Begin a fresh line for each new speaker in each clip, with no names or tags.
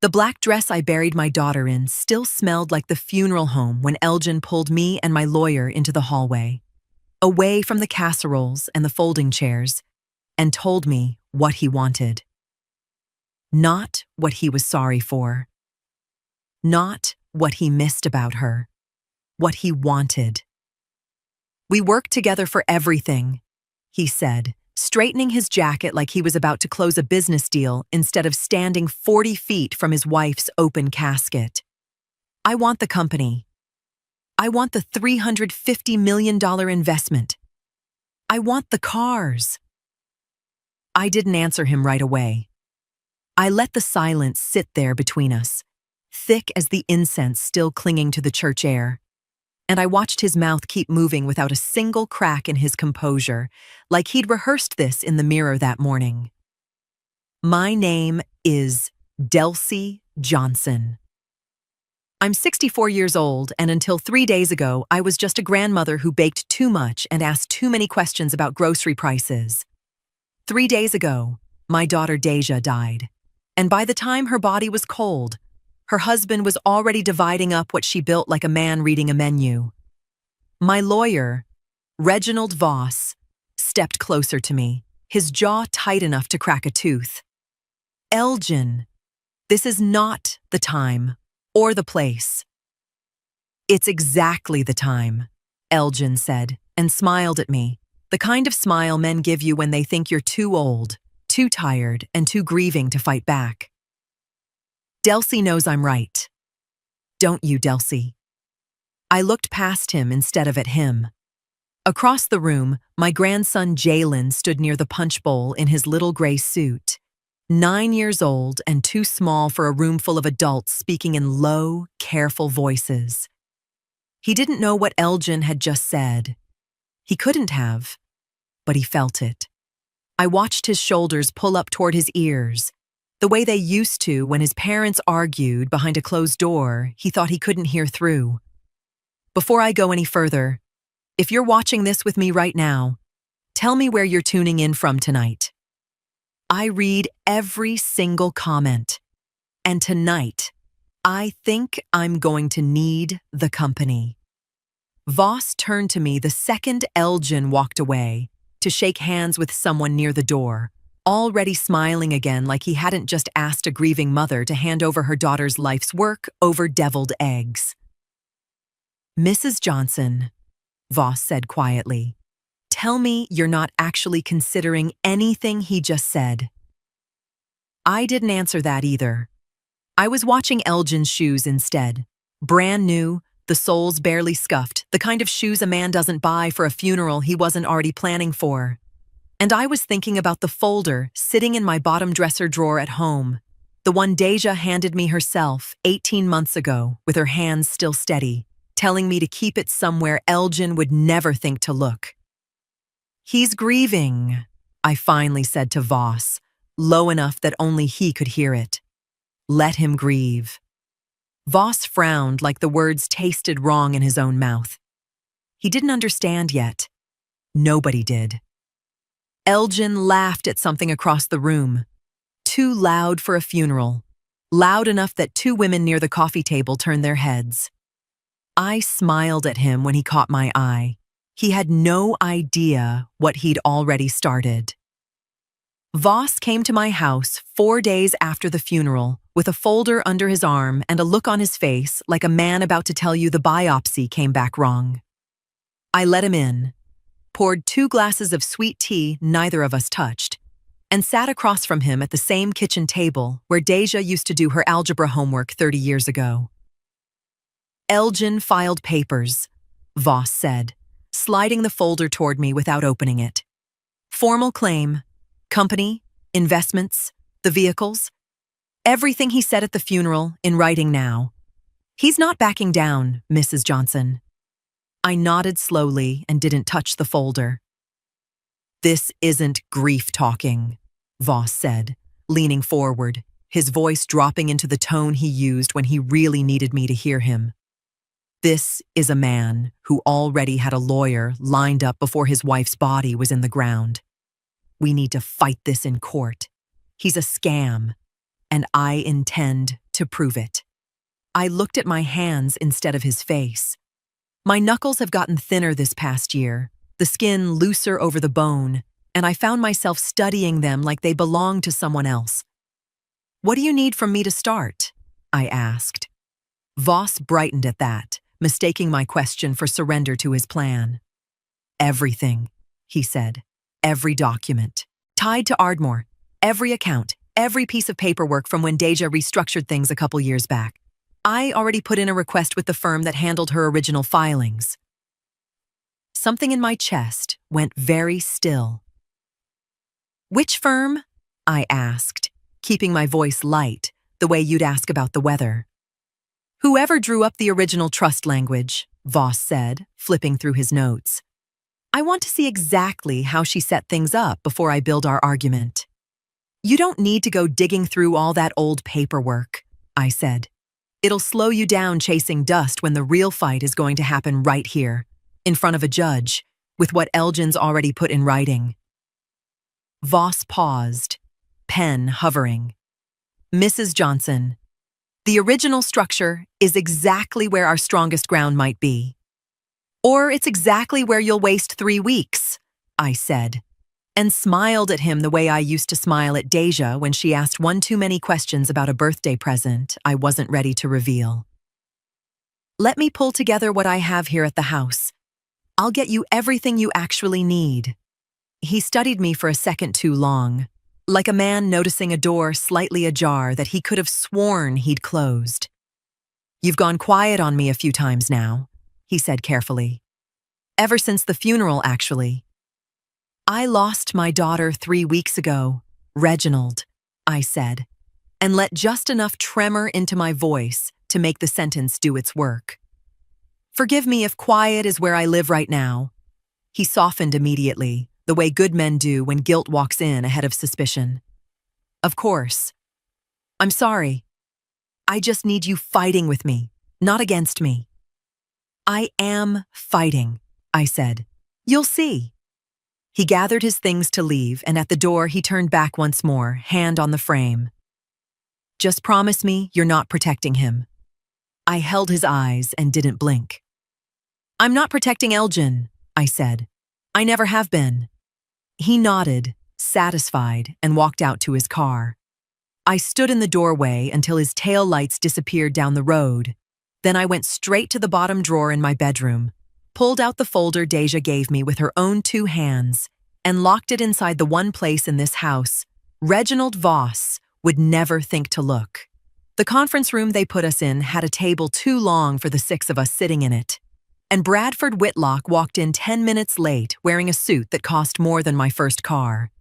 The black dress I buried my daughter in still smelled like the funeral home when Elgin pulled me and my lawyer into the hallway, away from the casseroles and the folding chairs, and told me what he wanted. Not what he was sorry for. Not what he missed about her. What he wanted. "We work together for everything," he said, straightening his jacket like he was about to close a business deal instead of standing 40 feet from his wife's open casket. "I want the company. I want the $350 million investment. I want the cars." I didn't answer him right away. I let the silence sit there between us, thick as the incense still clinging to the church air. And I watched his mouth keep moving without a single crack in his composure, like he'd rehearsed this in the mirror that morning. "My name is Delcy Johnson. I'm 64 years old, and until 3 days ago, I was just a grandmother who baked too much and asked too many questions about grocery prices. 3 days ago, my daughter Deja died, and by the time her body was cold, her husband was already dividing up what she built like a man reading a menu. My lawyer, Reginald Voss, stepped closer to me, his jaw tight enough to crack a tooth. "Elgin, this is not the time or the place." "It's exactly the time," Elgin said, and smiled at me, the kind of smile men give you when they think you're too old, too tired, and too grieving to fight back. "Delcy knows I'm right. Don't you, Delcy?" I looked past him instead of at him. Across the room, my grandson Jalen stood near the punch bowl in his little gray suit, 9 years old and too small for a room full of adults speaking in low, careful voices. He didn't know what Elgin had just said. He couldn't have, but he felt it. I watched his shoulders pull up toward his ears, the way they used to when his parents argued behind a closed door he thought he couldn't hear through. Before I go any further, if you're watching this with me right now, tell me where you're tuning in from tonight. I read every single comment, and tonight, I think I'm going to need the company. Voss turned to me the second Elgin walked away to shake hands with someone near the door, already smiling again like he hadn't just asked a grieving mother to hand over her daughter's life's work over deviled eggs. "Mrs. Johnson," Voss said quietly, "tell me you're not actually considering anything he just said." I didn't answer that either. I was watching Elgin's shoes instead. Brand new, the soles barely scuffed, the kind of shoes a man doesn't buy for a funeral he wasn't already planning for. And I was thinking about the folder sitting in my bottom dresser drawer at home, the one Deja handed me herself 18 months ago with her hands still steady, telling me to keep it somewhere Elgin would never think to look. "He's grieving," I finally said to Voss, low enough that only he could hear it. "Let him grieve." Voss frowned like the words tasted wrong in his own mouth. He didn't understand yet. Nobody did. Elgin laughed at something across the room. Too loud for a funeral. Loud enough that 2 women near the coffee table turned their heads. I smiled at him when he caught my eye. He had no idea what he'd already started. Voss came to my house 4 days after the funeral with a folder under his arm and a look on his face like a man about to tell you the biopsy came back wrong. I let him in, poured 2 glasses of sweet tea neither of us touched, and sat across from him at the same kitchen table where Deja used to do her algebra homework 30 years ago. "Elgin filed papers," Voss said, sliding the folder toward me without opening it. "Formal claim, company, investments, the vehicles. Everything he said at the funeral in writing now. He's not backing down, Mrs. Johnson." I nodded slowly and didn't touch the folder. "This isn't grief talking," Voss said, leaning forward, his voice dropping into the tone he used when he really needed me to hear him. "This is a man who already had a lawyer lined up before his wife's body was in the ground. We need to fight this in court. He's a scam, and I intend to prove it. I looked at my hands instead of his face. My knuckles have gotten thinner this past year, the skin looser over the bone, and I found myself studying them like they belonged to someone else. "What do you need from me to start?" I asked. Voss brightened at that, mistaking my question for surrender to his plan. "Everything," he said. "Every document. Tied to Ardmore. Every account. Every piece of paperwork from when Deja restructured things a couple years back. I already put in a request with the firm that handled her original filings." Something in my chest went very still. "Which firm?" I asked, keeping my voice light, the way you'd ask about the weather. "Whoever drew up the original trust language," Voss said, flipping through his notes. "I want to see exactly how she set things up before I build our argument." "You don't need to go digging through all that old paperwork," I said. "It'll slow you down chasing dust when the real fight is going to happen right here, in front of a judge, with what Elgin's already put in writing." Voss paused, pen hovering. "Mrs. Johnson, the original structure is exactly where our strongest ground might be. Or it's exactly where you'll waste 3 weeks," I said, and smiled at him the way I used to smile at Deja when she asked one too many questions about a birthday present I wasn't ready to reveal. "Let me pull together what I have here at the house. I'll get you everything you actually need." He studied me for a second too long, like a man noticing a door slightly ajar that he could have sworn he'd closed. "You've gone quiet on me a few times now," he said carefully. "Ever since the funeral, actually." "I lost my daughter 3 weeks ago, Reginald," I said, and let just enough tremor into my voice to make the sentence do its work. "Forgive me if quiet is where I live right now." He softened immediately, the way good men do when guilt walks in ahead of suspicion. "Of course. I'm sorry. I just need you fighting with me, not against me." "I am fighting," I said. "You'll see." He gathered his things to leave, and at the door he turned back once more, hand on the frame. "Just promise me you're not protecting him." I held his eyes and didn't blink. "I'm not protecting Elgin," I said. "I never have been." He nodded, satisfied, and walked out to his car. I stood in the doorway until his tail lights disappeared down the road. Then I went straight to the bottom drawer in my bedroom, pulled out the folder Deja gave me with her own 2 hands, and locked it inside the one place in this house Reginald Voss would never think to look. The conference room they put us in had a table too long for the 6 of us sitting in it, and Bradford Whitlock walked in 10 minutes late wearing a suit that cost more than my first car.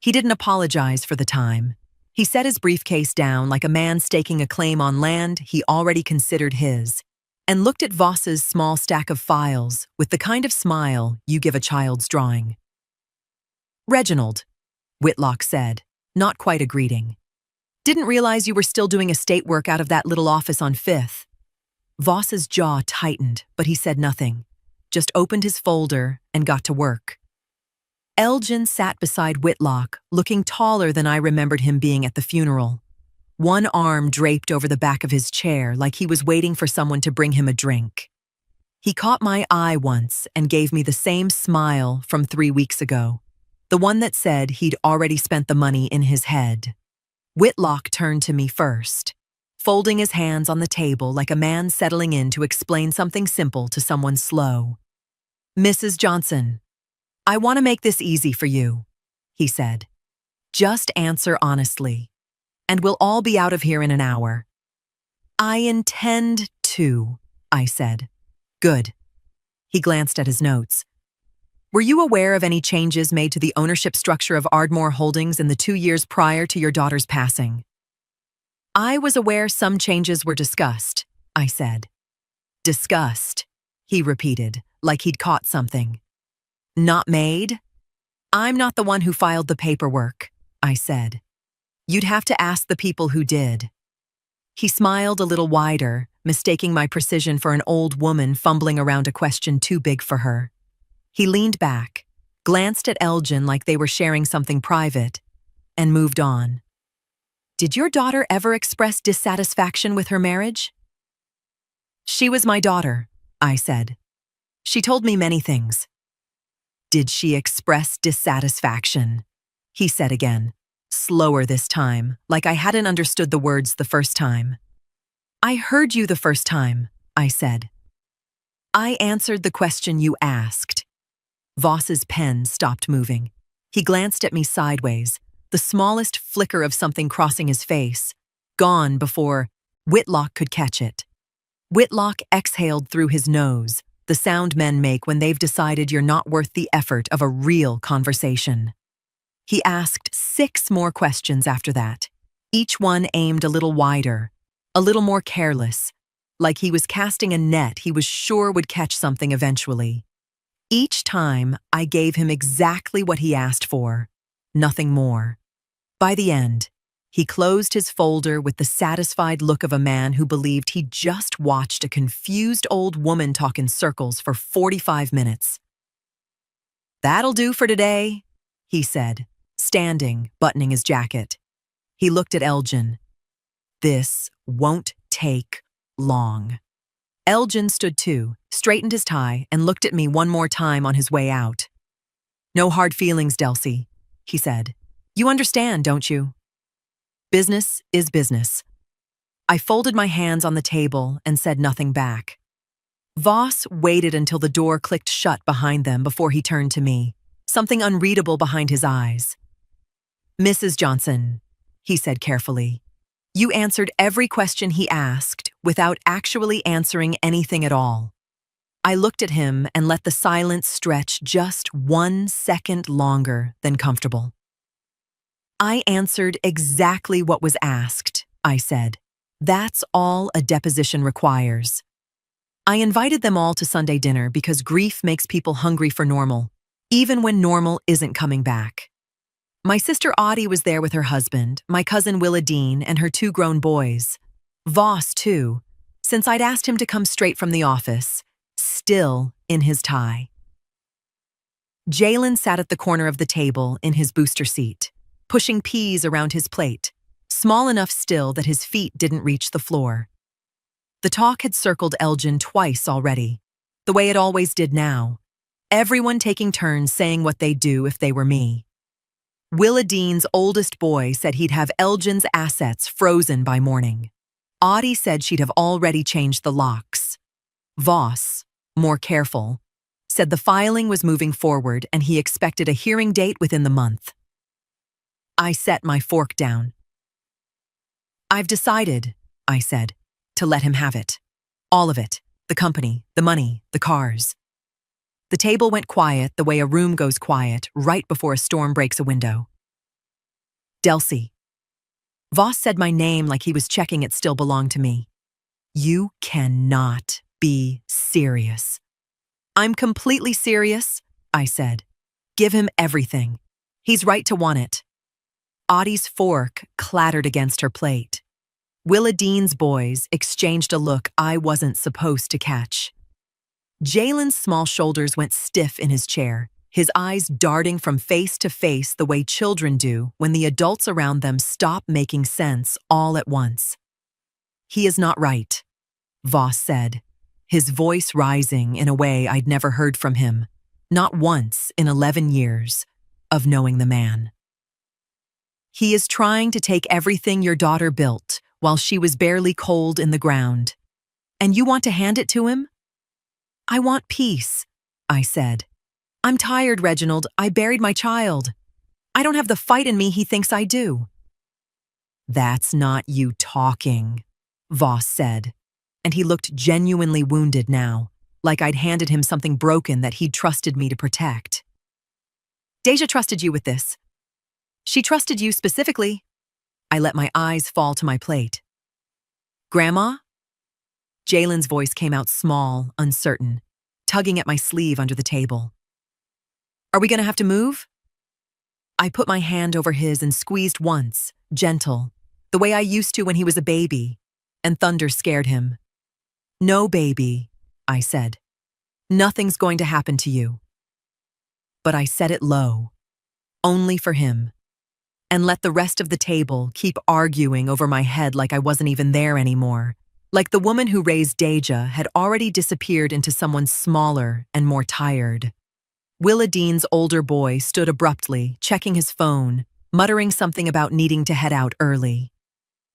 He didn't apologize for the time. He set his briefcase down like a man staking a claim on land he already considered his, and looked at Voss's small stack of files with the kind of smile you give a child's drawing. "Reginald," Whitlock said, not quite a greeting. "Didn't realize you were still doing estate work out of that little office on 5th. Voss's jaw tightened, but he said nothing, just opened his folder and got to work. Elgin sat beside Whitlock, looking taller than I remembered him being at the funeral. One arm draped over the back of his chair like he was waiting for someone to bring him a drink. He caught my eye once and gave me the same smile from 3 weeks ago, the one that said he'd already spent the money in his head. Whitlock turned to me first, folding his hands on the table like a man settling in to explain something simple to someone slow. "Mrs. Johnson, I want to make this easy for you," he said. "Just answer honestly, and we'll all be out of here in an hour." "I intend to," I said. "Good." He glanced at his notes. "Were you aware of any changes made to the ownership structure of Ardmore Holdings in the 2 years prior to your daughter's passing?" "I was aware some changes were discussed," I said. "Discussed," he repeated, like he'd caught something. "Not made?" "I'm not the one who filed the paperwork," I said. "You'd have to ask the people who did." He smiled a little wider, mistaking my precision for an old woman fumbling around a question too big for her. He leaned back, glanced at Elgin like they were sharing something private, and moved on. Did your daughter ever express dissatisfaction with her marriage? She was my daughter, I said. She told me many things. Did she express dissatisfaction? He said again, slower this time, like I hadn't understood the words the first time. I heard you the first time, I said. I answered the question you asked. Voss's pen stopped moving. He glanced at me sideways, the smallest flicker of something crossing his face, gone before Whitlock could catch it. Whitlock exhaled through his nose, the sound men make when they've decided you're not worth the effort of a real conversation. He asked 6 more questions after that, each one aimed a little wider, a little more careless, like he was casting a net he was sure would catch something eventually. Each time, I gave him exactly what he asked for, nothing more. By the end, he closed his folder with the satisfied look of a man who believed he just watched a confused old woman talk in circles for 45 minutes. "That'll do for today," he said, standing, buttoning his jacket. He looked at Elgin. "This won't take long." Elgin stood too, straightened his tie, and looked at me one more time on his way out. "No hard feelings, Delcy," he said. "You understand, don't you? Business is business." I folded my hands on the table and said nothing back. Voss waited until the door clicked shut behind them before he turned to me, something unreadable behind his eyes. "Mrs. Johnson," he said carefully, "you answered every question he asked without actually answering anything at all." I looked at him and let the silence stretch just 1 second longer than comfortable. "I answered exactly what was asked," I said. "That's all a deposition requires." I invited them all to Sunday dinner because grief makes people hungry for normal, even when normal isn't coming back. My sister Audie was there with her husband, my cousin Willa Dean, and her 2 grown boys. Voss, too, since I'd asked him to come straight from the office, still in his tie. Jalen sat at the corner of the table in his booster seat, pushing peas around his plate, small enough still that his feet didn't reach the floor. The talk had circled Elgin twice already, the way it always did now, everyone taking turns saying what they'd do if they were me. Willa Dean's oldest boy said he'd have Elgin's assets frozen by morning. Audie said she'd have already changed the locks. Voss, more careful, said the filing was moving forward and he expected a hearing date within the month. I set my fork down. "I've decided," I said, "to let him have it. All of it. The company, the money, the cars." The table went quiet the way a room goes quiet right before a storm breaks a window. "Delcy." Voss said my name like he was checking it still belonged to me. "You cannot be serious." "I'm completely serious," I said. "Give him everything. He's right to want it." Audie's fork clattered against her plate. Willa Dean's boys exchanged a look I wasn't supposed to catch. Jalen's small shoulders went stiff in his chair, his eyes darting from face to face the way children do when the adults around them stop making sense all at once. "He is not right," Voss said, his voice rising in a way I'd never heard from him, not once in 11 years of knowing the man. "He is trying to take everything your daughter built while she was barely cold in the ground. And you want to hand it to him?" "I want peace," I said. "I'm tired, Reginald. I buried my child. I don't have the fight in me he thinks I do." "That's not you talking," Voss said, and he looked genuinely wounded now, like I'd handed him something broken that he'd trusted me to protect. "Deja trusted you with this. She trusted you specifically." I let my eyes fall to my plate. "Grandma?" Jalen's voice came out small, uncertain, tugging at my sleeve under the table. "Are we going to have to move?" I put my hand over his and squeezed once, gentle, the way I used to when he was a baby, and thunder scared him. "No, baby," I said. "Nothing's going to happen to you." But I said it low, only for him. and let the rest of the table keep arguing over my head like I wasn't even there anymore. Like the woman who raised Deja had already disappeared into someone smaller and more tired. Willadine's older boy stood abruptly, checking his phone, muttering something about needing to head out early.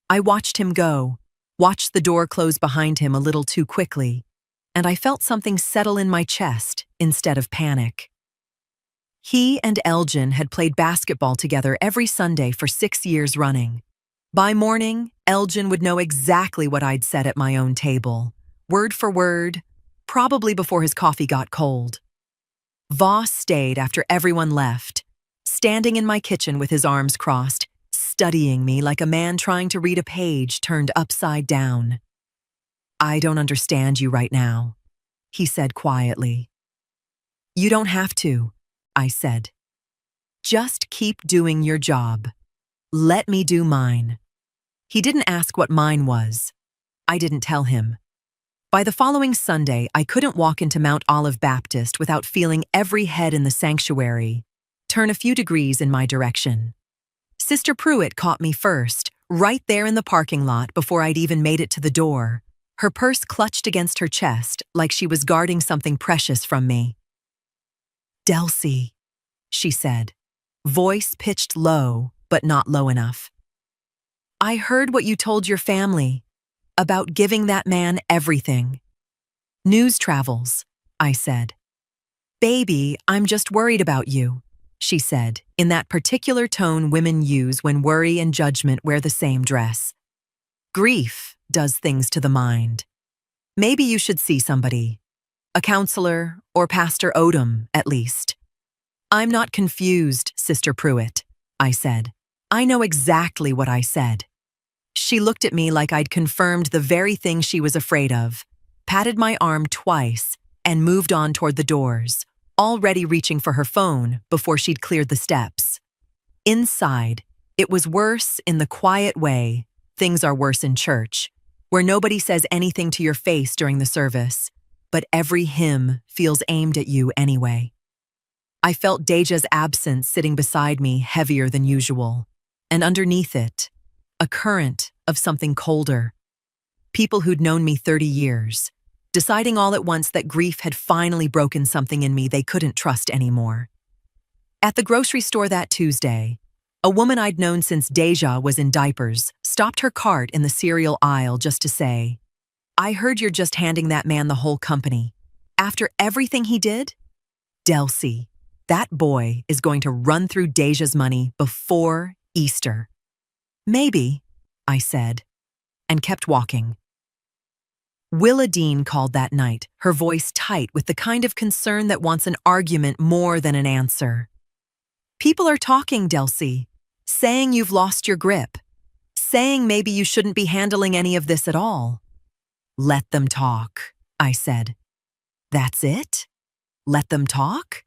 I watched him go, watched the door close behind him a little too quickly, and I felt something settle in my chest instead of panic. He and Elgin had played basketball together every Sunday for 6 years running. By morning, Elgin would know exactly what I'd said at my own table, word for word, probably before his coffee got cold. Voss stayed after everyone left, standing in my kitchen with his arms crossed, studying me like a man trying to read a page turned upside down. "I don't understand you right now," he said quietly. "You don't have to," I said. "Just keep doing your job. Let me do mine." He didn't ask what mine was. I didn't tell him. By the following Sunday, I couldn't walk into Mount Olive Baptist without feeling every head in the sanctuary turn a few degrees in my direction. Sister Pruitt caught me first, right there in the parking lot before I'd even made it to the door, her purse clutched against her chest like she was guarding something precious from me. "Delcy," she said, voice pitched low, but not low enough. "I heard what you told your family about giving that man everything." "News travels," I said. "Baby, I'm just worried about you," she said, in that particular tone women use when worry and judgment wear the same dress. "Grief does things to the mind. Maybe you should see somebody. A counselor, or Pastor Odom, at least." "I'm not confused, Sister Pruitt," I said. "I know exactly what I said." She looked at me like I'd confirmed the very thing she was afraid of, patted my arm twice, and moved on toward the doors, already reaching for her phone before she'd cleared the steps. Inside, it was worse in the quiet way things are worse in church, where nobody says anything to your face during the service, but every hymn feels aimed at you anyway. I felt Deja's absence sitting beside me heavier than usual, and underneath it, a current of something colder. People who'd known me 30 years, deciding all at once that grief had finally broken something in me they couldn't trust anymore. At the grocery store that Tuesday, a woman I'd known since Deja was in diapers stopped her cart in the cereal aisle just to say, "I heard you're just handing that man the whole company. After everything he did? Delcy, that boy is going to run through Deja's money before Easter." "Maybe," I said, and kept walking. Willadine called that night, her voice tight with the kind of concern that wants an argument more than an answer. "People are talking, Delcy, saying you've lost your grip, saying maybe you shouldn't be handling any of this at all." "Let them talk," I said. "That's it? Let them talk?"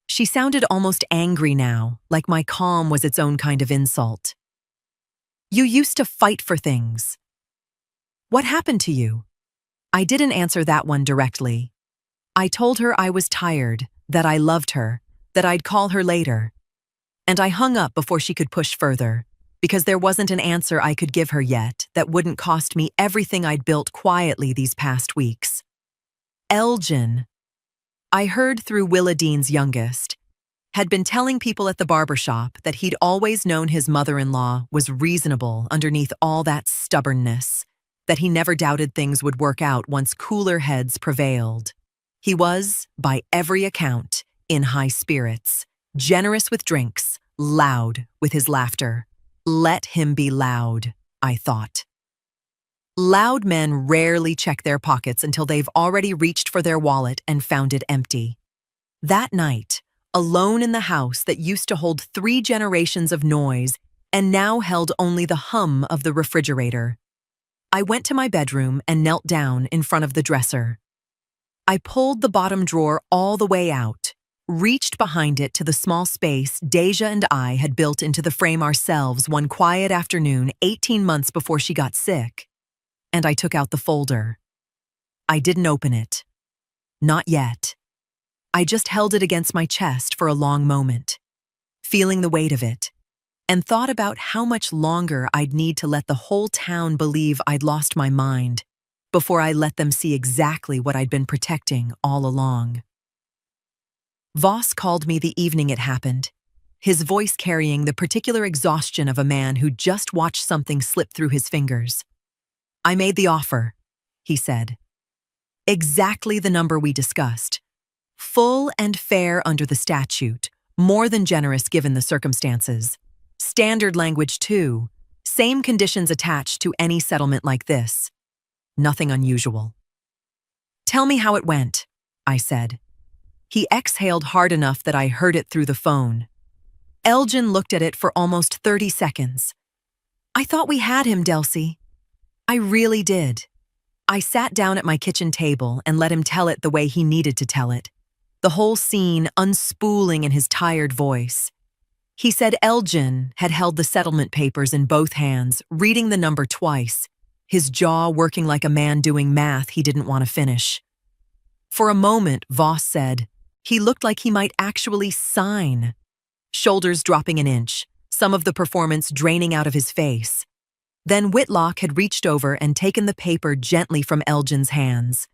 She sounded almost angry now, like my calm was its own kind of insult. "You used to fight for things. What happened to you?" I didn't answer that one directly. I told her I was tired, that I loved her, that I'd call her later. And I hung up before she could push further, because there wasn't an answer I could give her yet that wouldn't cost me everything I'd built quietly these past weeks. Elgin, I heard through Willadine's youngest, had been telling people at the barbershop that he'd always known his mother-in-law was reasonable underneath all that stubbornness, that he never doubted things would work out once cooler heads prevailed. He was, by every account, in high spirits, generous with drinks, loud with his laughter. Let him be loud, I thought. Loud men rarely check their pockets until they've already reached for their wallet and found it empty. That night, alone in the house that used to hold 3 generations of noise and now held only the hum of the refrigerator, I went to my bedroom and knelt down in front of the dresser. I pulled the bottom drawer all the way out, reached behind it to the small space Deja and I had built into the frame ourselves one quiet afternoon 18 months before she got sick, and I took out the folder. I didn't open it. Not yet. I just held it against my chest for a long moment, feeling the weight of it, and thought about how much longer I'd need to let the whole town believe I'd lost my mind before I let them see exactly what I'd been protecting all along. Voss called me the evening it happened, his voice carrying the particular exhaustion of a man who just watched something slip through his fingers. "I made the offer," he said. "Exactly the number we discussed. Full and fair under the statute, more than generous given the circumstances. Standard language too, same conditions attached to any settlement like this. Nothing unusual." "Tell me how it went," I said. He exhaled hard enough that I heard it through the phone. Elgin looked at it for almost 30 seconds. "I thought we had him, Delcy. I really did." I sat down at my kitchen table and let him tell it the way he needed to tell it, the whole scene unspooling in his tired voice. He said Elgin had held the settlement papers in both hands, reading the number twice, his jaw working like a man doing math he didn't want to finish. For a moment, Voss said, he looked like he might actually sign. Shoulders dropping an inch, some of the performance draining out of his face. Then Whitlock had reached over and taken the paper gently from Elgin's hands,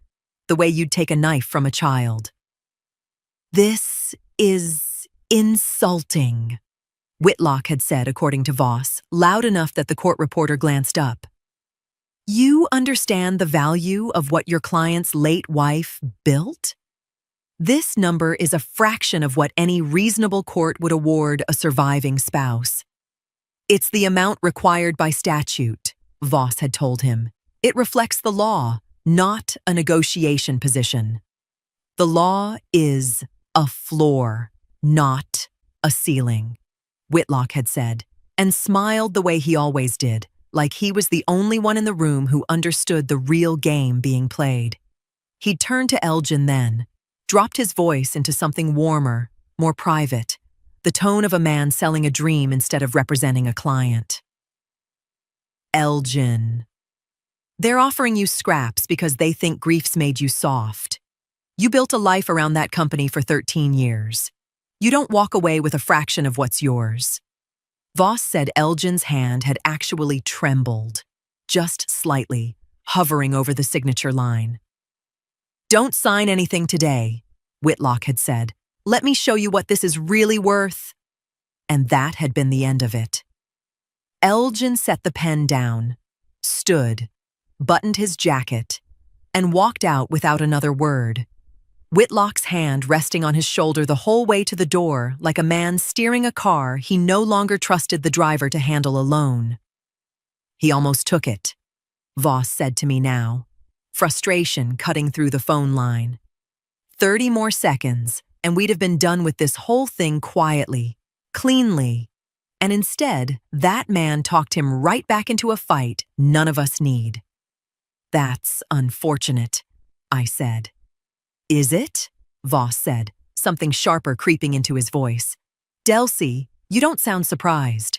the way you'd take a knife from a child. "This is insulting," Whitlock had said, according to Voss, loud enough that the court reporter glanced up. "You understand the value of what your client's late wife built? This number is a fraction of what any reasonable court would award a surviving spouse. It's the amount required by statute," Voss had told him. "It reflects the law, not a negotiation position. The law is a floor, not a ceiling," Whitlock had said, and smiled the way he always did, like he was the only one in the room who understood the real game being played. He'd turned to Elgin then, dropped his voice into something warmer, more private, the tone of a man selling a dream instead of representing a client. "Elgin, they're offering you scraps because they think grief's made you soft. You built a life around that company for 13 years. You don't walk away with a fraction of what's yours." Voss said Elgin's hand had actually trembled, just slightly, hovering over the signature line. "Don't sign anything today," Whitlock had said. "Let me show you what this is really worth." And that had been the end of it. Elgin set the pen down, stood, buttoned his jacket, and walked out without another word. Whitlock's hand resting on his shoulder the whole way to the door, like a man steering a car he no longer trusted the driver to handle alone. "He almost took it," Voss said to me now, frustration cutting through the phone line. 30 more seconds, and we'd have been done with this whole thing quietly, cleanly, and instead, that man talked him right back into a fight none of us need. "That's unfortunate," I said. "Is it?" Voss said, something sharper creeping into his voice. "Delcy, you don't sound surprised."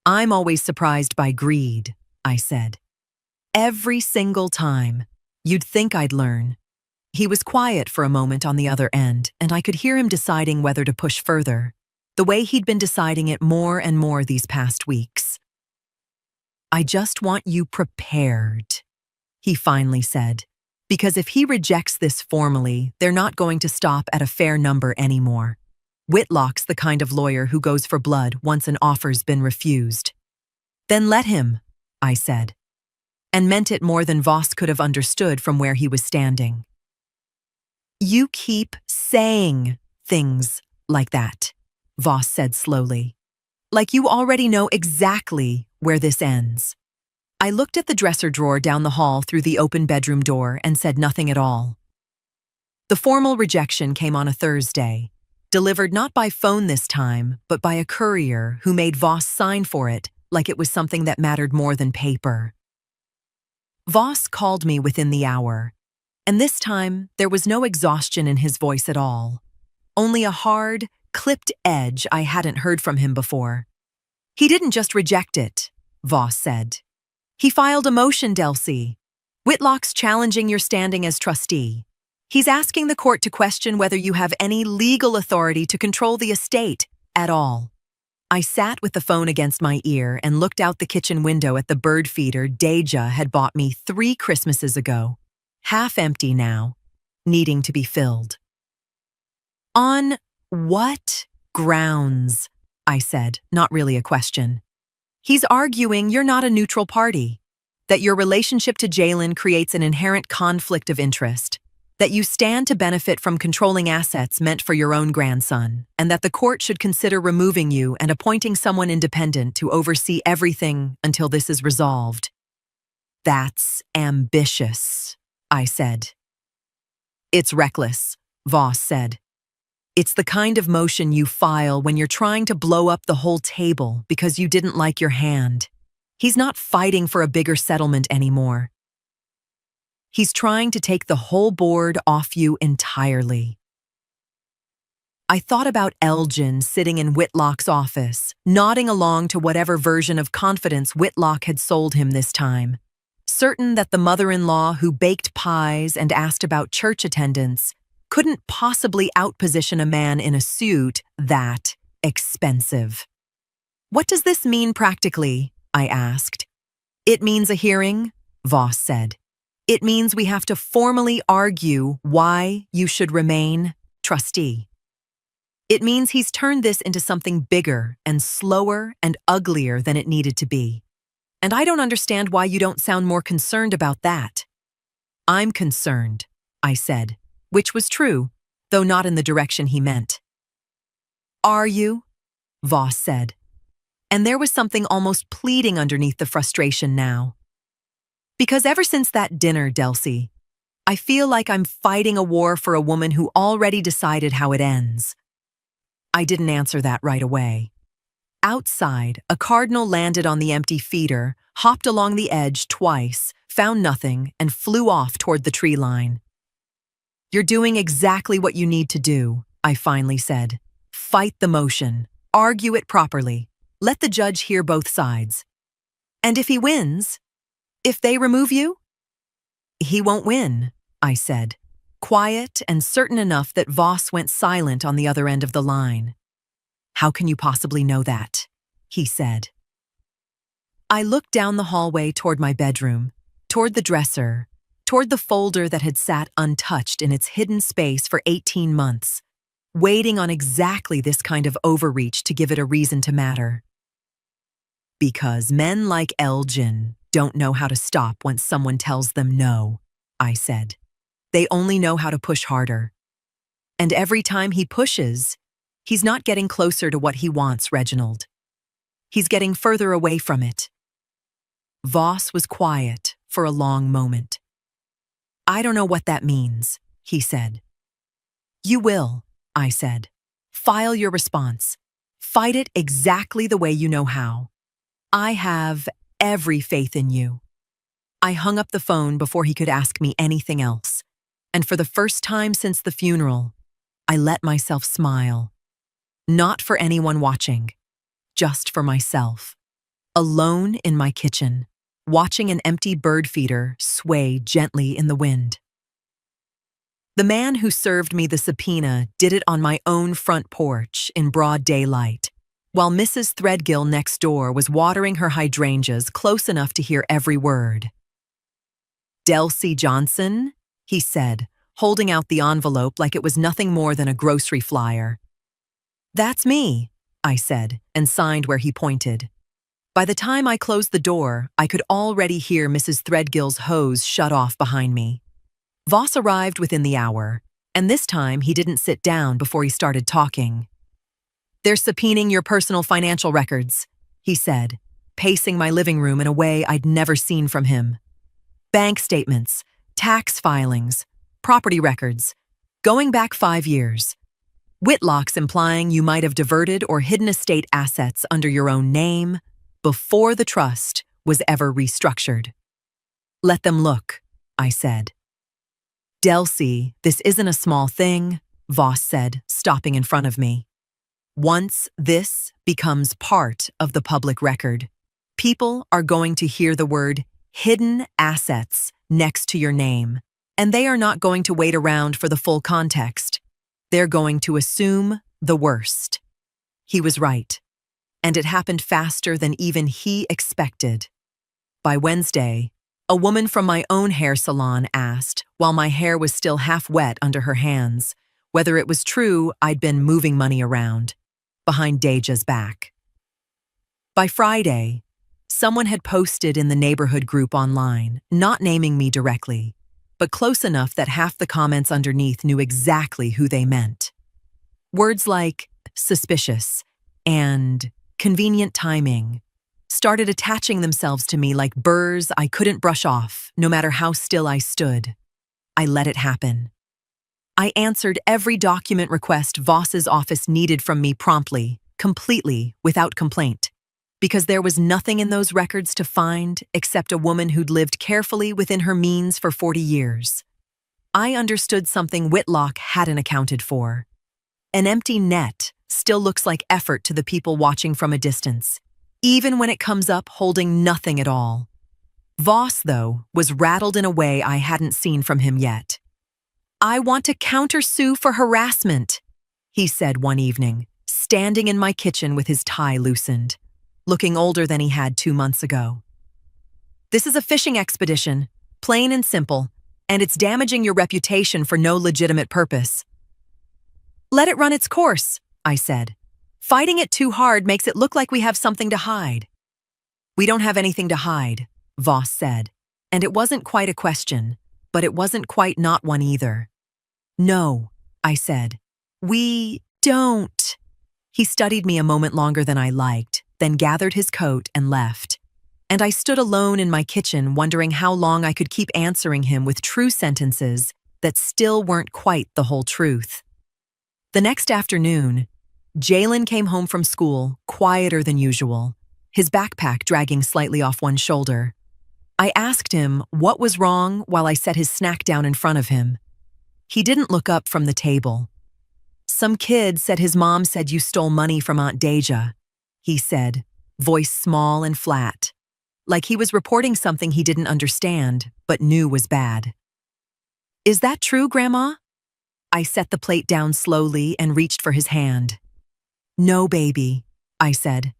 "I'm always surprised by greed," I said. "Every single time. You'd think I'd learn." He was quiet for a moment on the other end, and I could hear him deciding whether to push further, the way he'd been deciding it more and more these past weeks. "I just want you prepared," he finally said. "Because if he rejects this formally, they're not going to stop at a fair number anymore. Whitlock's the kind of lawyer who goes for blood once an offer's been refused." "Then let him," I said, and meant it more than Voss could have understood from where he was standing. "You keep saying things like that," Voss said slowly, "like you already know exactly where this ends." I looked at the dresser drawer down the hall through the open bedroom door and said nothing at all. The formal rejection came on a Thursday, delivered not by phone this time, but by a courier who made Voss sign for it like it was something that mattered more than paper. Voss called me within the hour, and this time there was no exhaustion in his voice at all, only a hard, clipped edge I hadn't heard from him before. "He didn't just reject it," Voss said. "He filed a motion, Delcy. Whitlock's challenging your standing as trustee. He's asking the court to question whether you have any legal authority to control the estate at all." I sat with the phone against my ear and looked out the kitchen window at the bird feeder Deja had bought me 3 Christmases ago, half empty now, needing to be filled. On what grounds? I said, not really a question. He's arguing you're not a neutral party, that your relationship to Jalen creates an inherent conflict of interest, that you stand to benefit from controlling assets meant for your own grandson, and that the court should consider removing you and appointing someone independent to oversee everything until this is resolved. That's ambitious, I said. It's reckless, Voss said. It's the kind of motion you file when you're trying to blow up the whole table because you didn't like your hand. He's not fighting for a bigger settlement anymore. He's trying to take the whole board off you entirely. I thought about Elgin sitting in Whitlock's office, nodding along to whatever version of confidence Whitlock had sold him this time, certain that the mother-in-law who baked pies and asked about church attendance couldn't possibly outposition a man in a suit that expensive. What does this mean practically? I asked. It means a hearing, Voss said. It means we have to formally argue why you should remain trustee. It means he's turned this into something bigger and slower and uglier than it needed to be. And I don't understand why you don't sound more concerned about that. I'm concerned, I said, which was true, though not in the direction he meant. Are you? Voss said. And there was something almost pleading underneath the frustration now. Because ever since that dinner, Delcy, I feel like I'm fighting a war for a woman who already decided how it ends. I didn't answer that right away. Outside, a cardinal landed on the empty feeder, hopped along the edge twice, found nothing, and flew off toward the tree line. You're doing exactly what you need to do, I finally said. Fight the motion. Argue it properly. Let the judge hear both sides. And if he wins, if they remove you? He won't win, I said, quiet and certain enough that Voss went silent on the other end of the line. How can you possibly know that? He said. I looked down the hallway toward my bedroom, toward the dresser, toward the folder that had sat untouched in its hidden space for 18 months, waiting on exactly this kind of overreach to give it a reason to matter. Because men like Elgin don't know how to stop once someone tells them no, I said. They only know how to push harder. And every time he pushes, he's not getting closer to what he wants, Reginald. He's getting further away from it. Voss was quiet for a long moment. I don't know what that means, he said. You will, I said. File your response. Fight it exactly the way you know how. I have every faith in you. I hung up the phone before he could ask me anything else, and for the first time since the funeral, I let myself smile. Not for anyone watching, just for myself. Alone in my kitchen, watching an empty bird feeder sway gently in the wind. The man who served me the subpoena did it on my own front porch in broad daylight, while Mrs. Threadgill next door was watering her hydrangeas close enough to hear every word. Delcy Johnson, he said, holding out the envelope like it was nothing more than a grocery flyer. That's me, I said, and signed where he pointed. By the time I closed the door, I could already hear Mrs. Threadgill's hose shut off behind me. Voss arrived within the hour, and this time he didn't sit down before he started talking. They're subpoenaing your personal financial records, he said, pacing my living room in a way I'd never seen from him. Bank statements, tax filings, property records, going back 5 years. Whitlock's implying you might have diverted or hidden estate assets under your own name before the trust was ever restructured. Let them look, I said. Delcy, this isn't a small thing, Voss said, stopping in front of me. Once this becomes part of the public record, people are going to hear the word hidden assets next to your name, and they are not going to wait around for the full context. They're going to assume the worst. He was right. and it happened faster than even he expected. By Wednesday, a woman from my own hair salon asked, while my hair was still half wet under her hands, whether it was true I'd been moving money around, behind Deja's back. By Friday, someone had posted in the neighborhood group online, not naming me directly, but close enough that half the comments underneath knew exactly who they meant. Words like suspicious and convenient timing started attaching themselves to me like burrs I couldn't brush off, no matter how still I stood. I let it happen. I answered every document request Voss's office needed from me promptly, completely, without complaint, because there was nothing in those records to find except a woman who'd lived carefully within her means for 40 years. I understood something Whitlock hadn't accounted for. An empty net still looks like effort to the people watching from a distance, even when it comes up holding nothing at all. Voss, though, was rattled in a way I hadn't seen from him yet. "I want to countersue for harassment," he said one evening, standing in my kitchen with his tie loosened, looking older than he had 2 months ago. "This is a fishing expedition, plain and simple, and it's damaging your reputation for no legitimate purpose." "Let it run its course," I said. "Fighting it too hard makes it look like we have something to hide." "We don't have anything to hide," Voss said, and it wasn't quite a question, but it wasn't quite not one either. "No," I said. "We don't." He studied me a moment longer than I liked, then gathered his coat and left. And I stood alone in my kitchen wondering how long I could keep answering him with true sentences that still weren't quite the whole truth. The next afternoon, Jalen came home from school, quieter than usual, his backpack dragging slightly off one shoulder. I asked him what was wrong while I set his snack down in front of him. He didn't look up from the table. "Some kid said his mom said you stole money from Aunt Deja," he said, voice small and flat, like he was reporting something he didn't understand but knew was bad. "Is that true, Grandma?" I set the plate down slowly and reached for his hand. "No, baby," I said.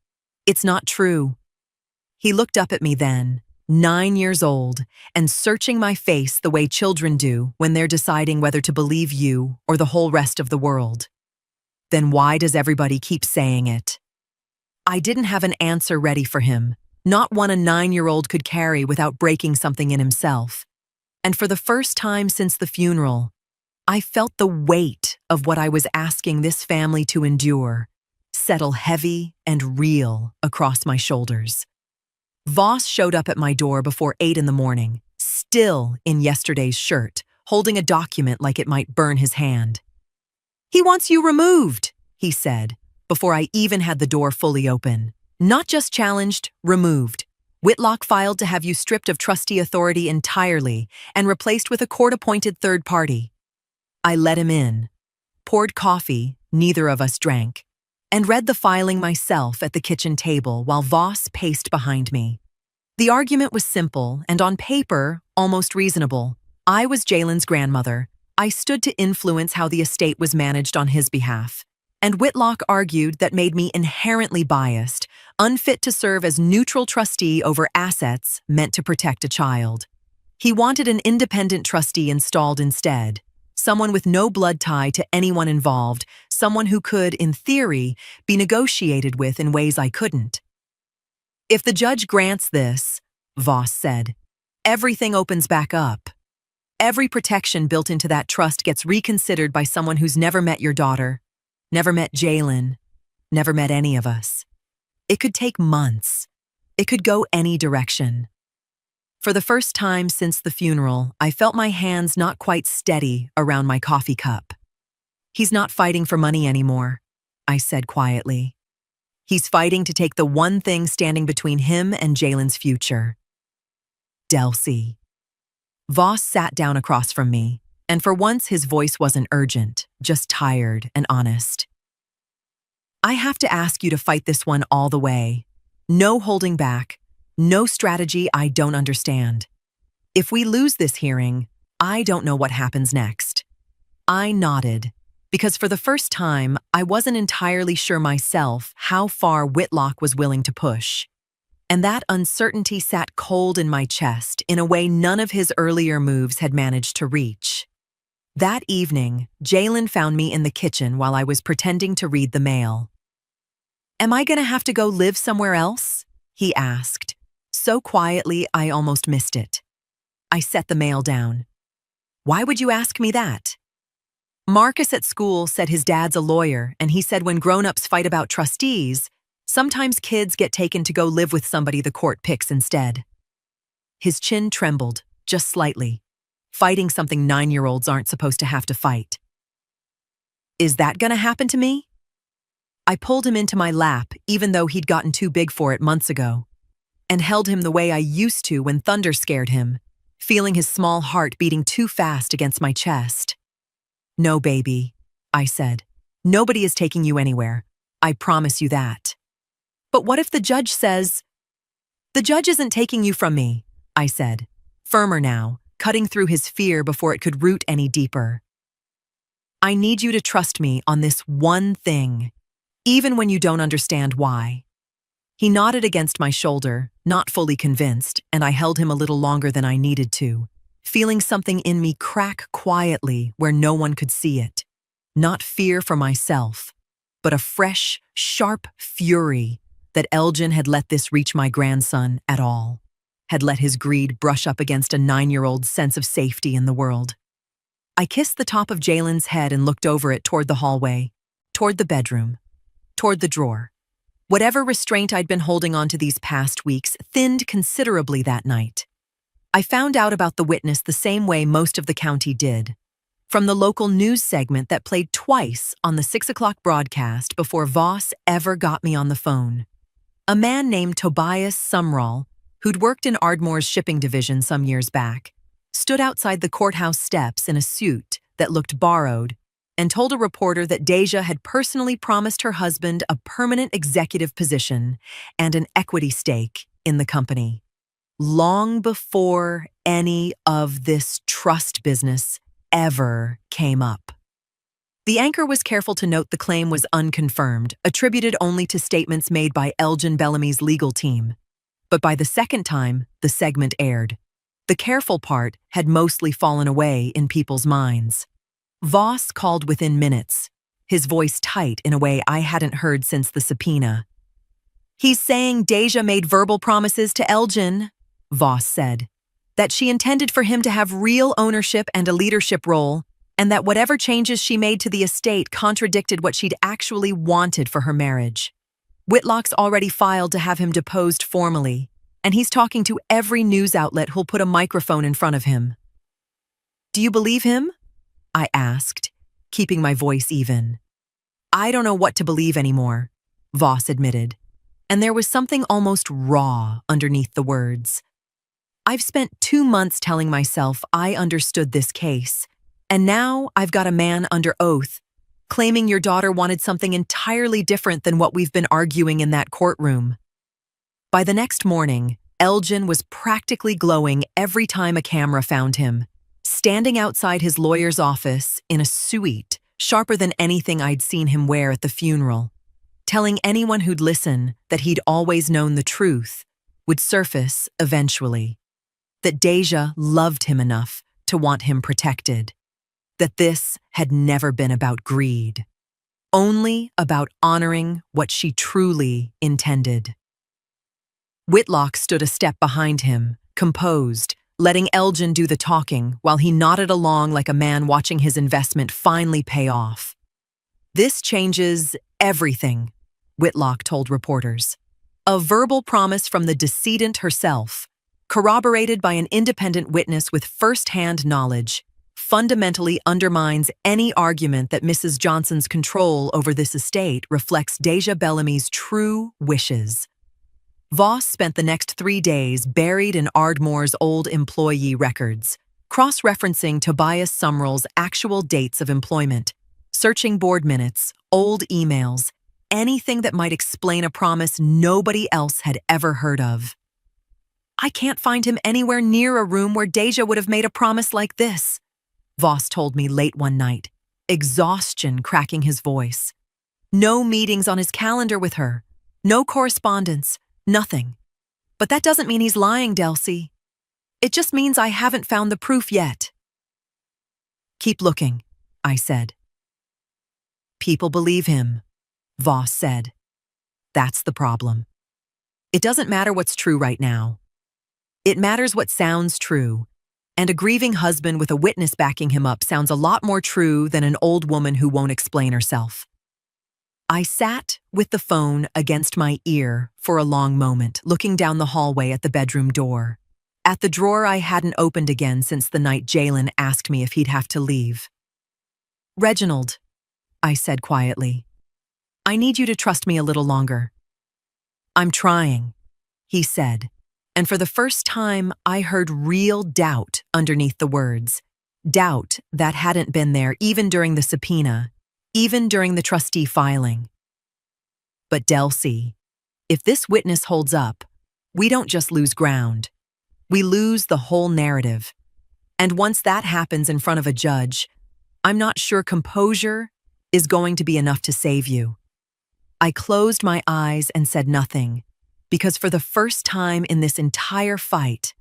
"It's not true." He looked up at me then, 9 years old, and searching my face the way children do when they're deciding whether to believe you or the whole rest of the world. "Then why does everybody keep saying it?" I didn't have an answer ready for him, not one a 9-year-old could carry without breaking something in himself. And for the first time since the funeral, I felt the weight of what I was asking this family to endure settle heavy and real across my shoulders. Voss showed up at my door before 8 in the morning, still in yesterday's shirt, holding a document like it might burn his hand. "He wants you removed," he said, before I even had the door fully open. "Not just challenged, removed. Whitlock filed to have you stripped of trustee authority entirely and replaced with a court-appointed third party." I let him in, poured coffee, neither of us drank, and read the filing myself at the kitchen table while Voss paced behind me. The argument was simple and on paper, almost reasonable. I was Jalen's grandmother. I stood to influence how the estate was managed on his behalf. And Whitlock argued that made me inherently biased, unfit to serve as neutral trustee over assets meant to protect a child. He wanted an independent trustee installed instead. Someone with no blood tie to anyone involved, someone who could, in theory, be negotiated with in ways I couldn't. "If the judge grants this," Voss said, "everything opens back up. Every protection built into that trust gets reconsidered by someone who's never met your daughter, never met Jalen, never met any of us. It could take months. It could go any direction." For the first time since the funeral, I felt my hands not quite steady around my coffee cup. "He's not fighting for money anymore," I said quietly. "He's fighting to take the one thing standing between him and Jalen's future. Delcy." Voss sat down across from me, and for once his voice wasn't urgent, just tired and honest. "I have to ask you to fight this one all the way. No holding back. No strategy I don't understand. If we lose this hearing, I don't know what happens next." I nodded, because for the first time, I wasn't entirely sure myself how far Whitlock was willing to push. And that uncertainty sat cold in my chest in a way none of his earlier moves had managed to reach. That evening, Jalen found me in the kitchen while I was pretending to read the mail. "Am I going to have to go live somewhere else?" he asked, so quietly I almost missed it. I set the mail down. "Why would you ask me that?" "Marcus at school said his dad's a lawyer, and he said when grown-ups fight about trustees, sometimes kids get taken to go live with somebody the court picks instead." His chin trembled, just slightly, fighting something 9-year-olds aren't supposed to have to fight. "Is that gonna happen to me?" I pulled him into my lap, even though he'd gotten too big for it months ago, and held him the way I used to when thunder scared him, feeling his small heart beating too fast against my chest. "No, baby," I said. "Nobody is taking you anywhere. I promise you that." "But what if the judge says—" "The judge isn't taking you from me," I said, firmer now, cutting through his fear before it could root any deeper. "I need you to trust me on this one thing, even when you don't understand why." He nodded against my shoulder, not fully convinced, and I held him a little longer than I needed to, feeling something in me crack quietly where no one could see it. Not fear for myself, but a fresh, sharp fury that Elgin had let this reach my grandson at all, had let his greed brush up against a 9-year-old's sense of safety in the world. I kissed the top of Jalen's head and looked over it toward the hallway, toward the bedroom, toward the drawer. Whatever restraint I'd been holding on to these past weeks thinned considerably that night. I found out about the witness the same way most of the county did, from the local news segment that played twice on the 6 o'clock broadcast before Voss ever got me on the phone. A man named Tobias Sumrall, who'd worked in Ardmore's shipping division some years back, stood outside the courthouse steps in a suit that looked borrowed and told a reporter that Deja had personally promised her husband a permanent executive position and an equity stake in the company, long before any of this trust business ever came up. The anchor was careful to note the claim was unconfirmed, attributed only to statements made by Elgin Bellamy's legal team. But by the second time the segment aired, the careful part had mostly fallen away in people's minds. Voss called within minutes, his voice tight in a way I hadn't heard since the subpoena. "He's saying Deja made verbal promises to Elgin," Voss said, "that she intended for him to have real ownership and a leadership role, and that whatever changes she made to the estate contradicted what she'd actually wanted for her marriage. Whitlock's already filed to have him deposed formally, and he's talking to every news outlet who'll put a microphone in front of him." "Do you believe him?" I asked, keeping my voice even. "I don't know what to believe anymore," Voss admitted, and there was something almost raw underneath the words. "I've spent 2 months telling myself I understood this case, and now I've got a man under oath, claiming your daughter wanted something entirely different than what we've been arguing in that courtroom." By the next morning, Elgin was practically glowing every time a camera found him, standing outside his lawyer's office in a suite sharper than anything I'd seen him wear at the funeral, telling anyone who'd listen that he'd always known the truth would surface eventually, that Deja loved him enough to want him protected, that this had never been about greed, only about honoring what she truly intended. Whitlock stood a step behind him, composed, letting Elgin do the talking while he nodded along like a man watching his investment finally pay off. "This changes everything," Whitlock told reporters. "A verbal promise from the decedent herself, corroborated by an independent witness with first-hand knowledge, fundamentally undermines any argument that Mrs. Johnson's control over this estate reflects Deja Bellamy's true wishes." Voss spent the next 3 days buried in Ardmore's old employee records, cross-referencing Tobias Sumrall's actual dates of employment, searching board minutes, old emails, anything that might explain a promise nobody else had ever heard of. "I can't find him anywhere near a room where Deja would have made a promise like this," Voss told me late one night, exhaustion cracking his voice. No meetings on his calendar with her. No correspondence. Nothing. But that doesn't mean he's lying, Delcy. It just means I haven't found the proof yet. Keep looking, I said. People believe him, Voss said. That's the problem. It doesn't matter what's true right now. It matters what sounds true. And a grieving husband with a witness backing him up sounds a lot more true than an old woman who won't explain herself. I sat with the phone against my ear for a long moment, looking down the hallway at the bedroom door, at the drawer I hadn't opened again since the night Jalen asked me if he'd have to leave. Reginald, I said quietly, I need you to trust me a little longer. I'm trying, he said, and for the first time I heard real doubt underneath the words, doubt that hadn't been there even during the subpoena, even during the trustee filing. But Delcy, if this witness holds up, we don't just lose ground. We lose the whole narrative. And once that happens in front of a judge, I'm not sure composure is going to be enough to save you. I closed my eyes and said nothing, because for the first time in this entire fight,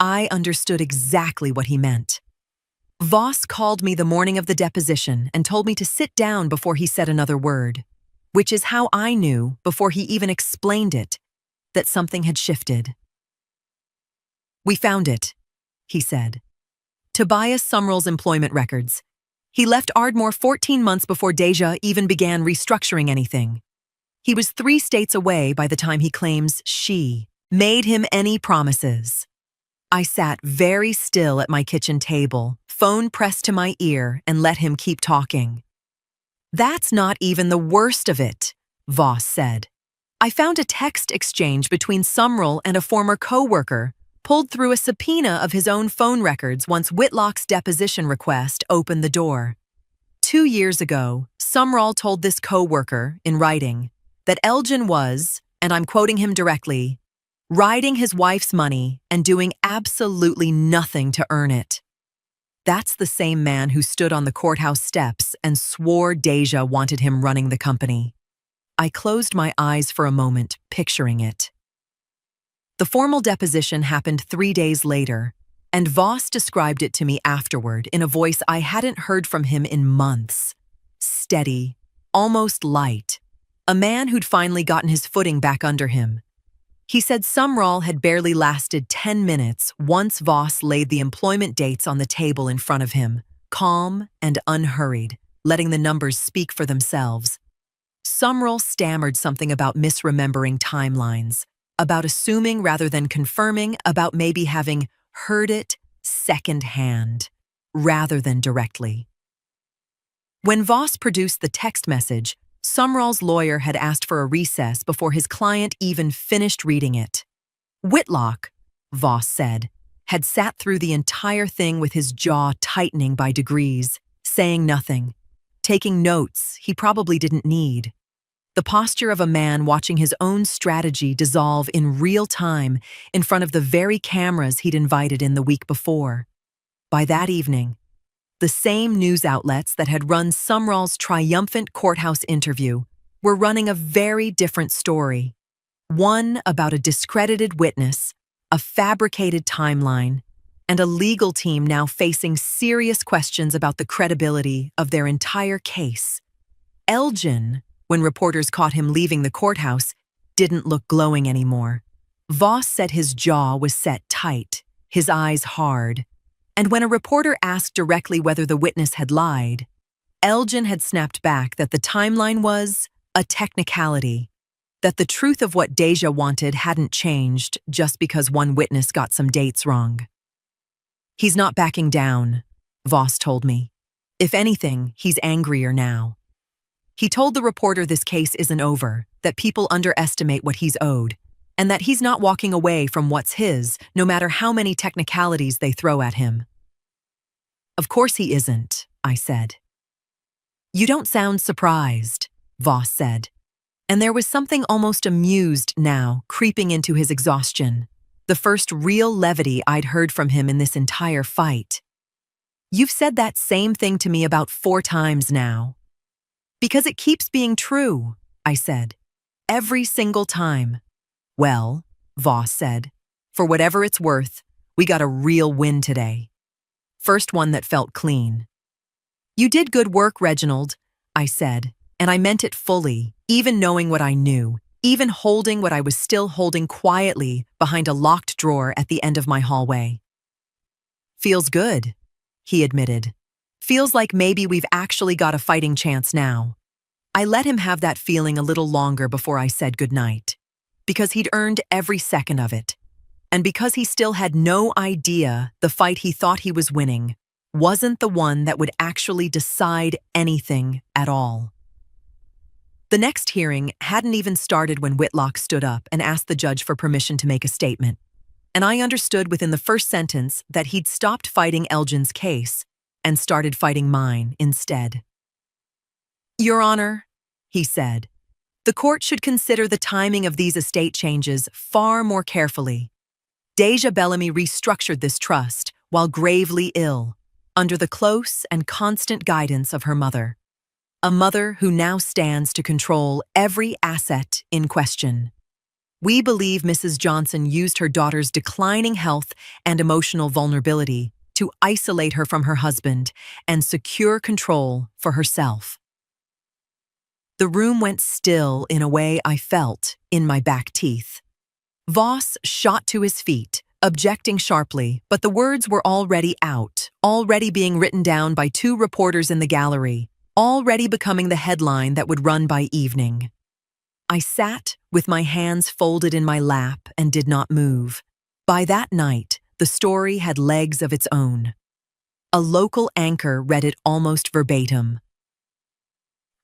I understood exactly what he meant. Voss called me the morning of the deposition and told me to sit down before he said another word, which is how I knew, before he even explained it, that something had shifted. We found it, he said. Tobias Sumrall's employment records. He left Ardmore 14 months before Deja even began restructuring anything. He was 3 states away by the time he claims she made him any promises. I sat very still at my kitchen table, phone pressed to my ear, and let him keep talking. That's not even the worst of it, Voss said. I found a text exchange between Sumrall and a former co-worker, pulled through a subpoena of his own phone records once Whitlock's deposition request opened the door. 2 years ago, Sumrall told this co-worker, in writing, that Elgin was, and I'm quoting him directly, riding his wife's money and doing absolutely nothing to earn it. That's the same man who stood on the courthouse steps and swore Deja wanted him running the company. I closed my eyes for a moment, picturing it. The formal deposition happened 3 days later, and Voss described it to me afterward in a voice I hadn't heard from him in months. Steady, almost light, a man who'd finally gotten his footing back under him. He said Sumrall had barely lasted 10 minutes once Voss laid the employment dates on the table in front of him, calm and unhurried, letting the numbers speak for themselves. Sumrall stammered something about misremembering timelines, about assuming rather than confirming, about maybe having heard it secondhand, rather than directly. When Voss produced the text message, Sumrall's lawyer had asked for a recess before his client even finished reading it. Whitlock, Voss said, had sat through the entire thing with his jaw tightening by degrees, saying nothing, taking notes he probably didn't need. The posture of a man watching his own strategy dissolve in real time in front of the very cameras he'd invited in the week before. By that evening, the same news outlets that had run Sumrall's triumphant courthouse interview were running a very different story. One about a discredited witness, a fabricated timeline, and a legal team now facing serious questions about the credibility of their entire case. Elgin, when reporters caught him leaving the courthouse, didn't look glowing anymore. Voss said his jaw was set tight, his eyes hard, and when a reporter asked directly whether the witness had lied, Elgin had snapped back that the timeline was a technicality, that the truth of what Deja wanted hadn't changed just because one witness got some dates wrong. He's not backing down, Voss told me. If anything, he's angrier now. He told the reporter this case isn't over, that people underestimate what he's owed, and that he's not walking away from what's his, no matter how many technicalities they throw at him. Of course he isn't, I said. You don't sound surprised, Voss said, and there was something almost amused now creeping into his exhaustion, the first real levity I'd heard from him in this entire fight. You've said that same thing to me about 4 times now. Because it keeps being true, I said. Every single time. Well, Voss said, for whatever it's worth, we got a real win today. First one that felt clean. You did good work, Reginald, I said, and I meant it fully, even knowing what I knew, even holding what I was still holding quietly behind a locked drawer at the end of my hallway. Feels good, he admitted. Feels like maybe we've actually got a fighting chance now. I let him have that feeling a little longer before I said goodnight, because he'd earned every second of it, and because he still had no idea the fight he thought he was winning wasn't the one that would actually decide anything at all. The next hearing hadn't even started when Whitlock stood up and asked the judge for permission to make a statement, and I understood within the first sentence that he'd stopped fighting Elgin's case and started fighting mine instead. Your Honor, he said, the court should consider the timing of these estate changes far more carefully. Deja Bellamy restructured this trust while gravely ill, under the close and constant guidance of her mother, a mother who now stands to control every asset in question. We believe Mrs. Johnson used her daughter's declining health and emotional vulnerability to isolate her from her husband and secure control for herself. The room went still in a way I felt in my back teeth. Voss shot to his feet, objecting sharply, but the words were already out, already being written down by 2 reporters in the gallery, already becoming the headline that would run by evening. I sat with my hands folded in my lap and did not move. By that night, the story had legs of its own. A local anchor read it almost verbatim.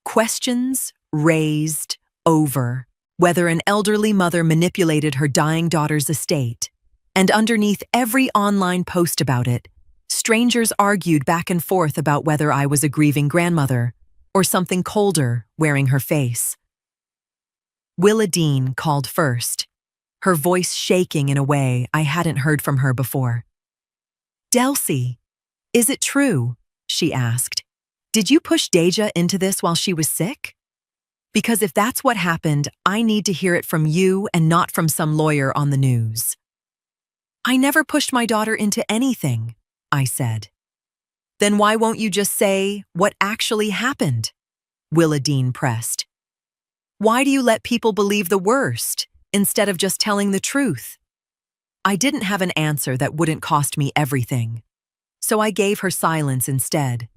Questions raised over whether an elderly mother manipulated her dying daughter's estate, and underneath every online post about it, strangers argued back and forth about whether I was a grieving grandmother or something colder wearing her face. Willa Dean called first, her voice shaking in a way I hadn't heard from her before. Delcy, is it true? She asked. Did you push Deja into this while she was sick? Because if that's what happened, I need to hear it from you and not from some lawyer on the news. I never pushed my daughter into anything, I said. Then why won't you just say what actually happened? Willa Dean pressed. Why do you let people believe the worst instead of just telling the truth? I didn't have an answer that wouldn't cost me everything, so I gave her silence instead.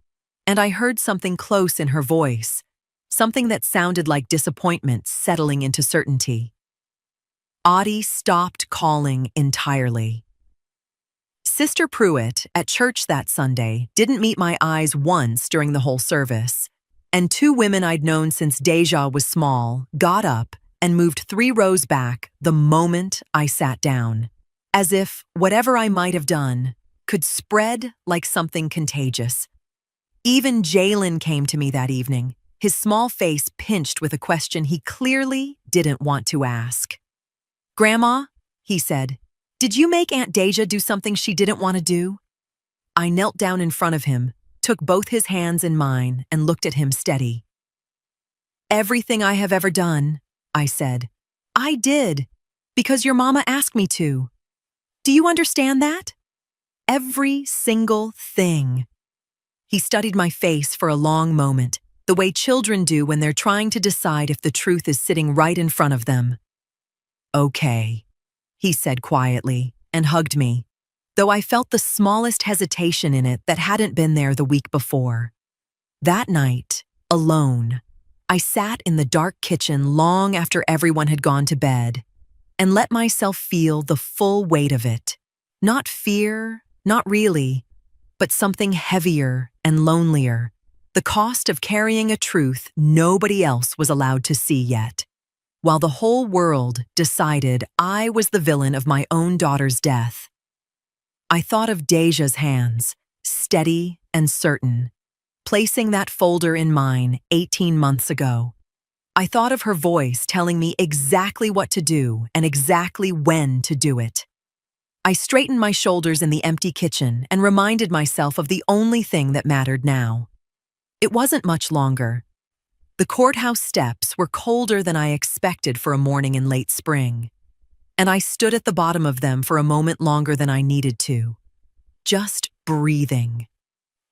And I heard something close in her voice, something that sounded like disappointment settling into certainty. Audie stopped calling entirely. Sister Pruitt, at church that Sunday, didn't meet my eyes once during the whole service, and 2 women I'd known since Deja was small got up and moved 3 rows back the moment I sat down, as if whatever I might have done could spread like something contagious. Even Jalen came to me that evening, his small face pinched with a question he clearly didn't want to ask. Grandma, he said, did you make Aunt Deja do something she didn't want to do? I knelt down in front of him, took both his hands in mine, and looked at him steady. Everything I have ever done, I said. I did, because your mama asked me to. Do you understand that? Every single thing. He studied my face for a long moment, the way children do when they're trying to decide if the truth is sitting right in front of them. Okay, he said quietly, and hugged me, though I felt the smallest hesitation in it that hadn't been there the week before. That night, alone, I sat in the dark kitchen long after everyone had gone to bed, and let myself feel the full weight of it. Not fear, not really, but something heavier and lonelier, the cost of carrying a truth nobody else was allowed to see yet, while the whole world decided I was the villain of my own daughter's death. I thought of Deja's hands, steady and certain, placing that folder in mine 18 months ago. I thought of her voice telling me exactly what to do and exactly when to do it. I straightened my shoulders in the empty kitchen and reminded myself of the only thing that mattered now. It wasn't much longer. The courthouse steps were colder than I expected for a morning in late spring, and I stood at the bottom of them for a moment longer than I needed to. Just breathing.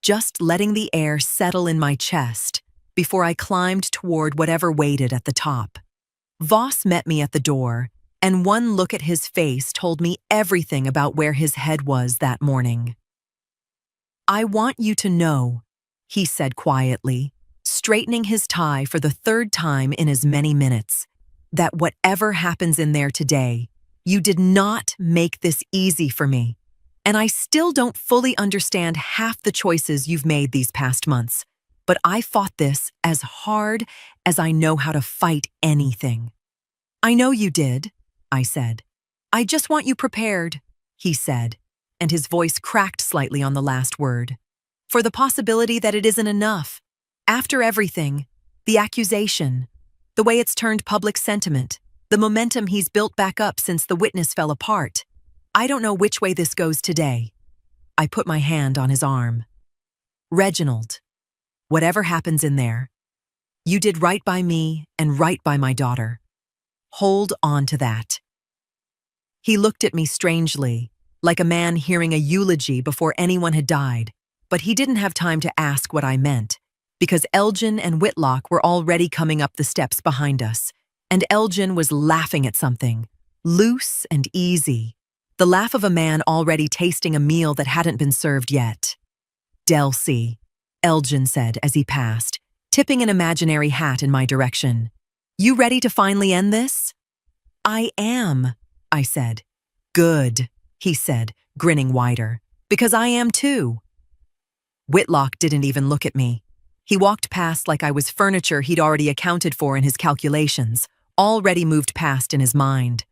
Just letting the air settle in my chest before I climbed toward whatever waited at the top. Voss met me at the door, and one look at his face told me everything about where his head was that morning. "I want you to know," he said quietly, straightening his tie for the third time in as many minutes, "that whatever happens in there today, you did not make this easy for me. And I still don't fully understand half the choices you've made these past months, but I fought this as hard as I know how to fight anything." "I know you did," I said. "I just want you prepared," he said, and his voice cracked slightly on the last word, "for the possibility that it isn't enough. After everything, the accusation, the way it's turned public sentiment, the momentum he's built back up since the witness fell apart, I don't know which way this goes today." I put my hand on his arm. "Reginald, whatever happens in there, you did right by me and right by my daughter. Hold on to that." He looked at me strangely, like a man hearing a eulogy before anyone had died, but he didn't have time to ask what I meant, because Elgin and Whitlock were already coming up the steps behind us, and Elgin was laughing at something, loose and easy, the laugh of a man already tasting a meal that hadn't been served yet. "Delcy," Elgin said as he passed, tipping an imaginary hat in my direction. "You ready to finally end this?" "I am," I said. "Good," he said, grinning wider, "because I am too." Whitlock didn't even look at me. He walked past like I was furniture he'd already accounted for in his calculations, already moved past in his mind.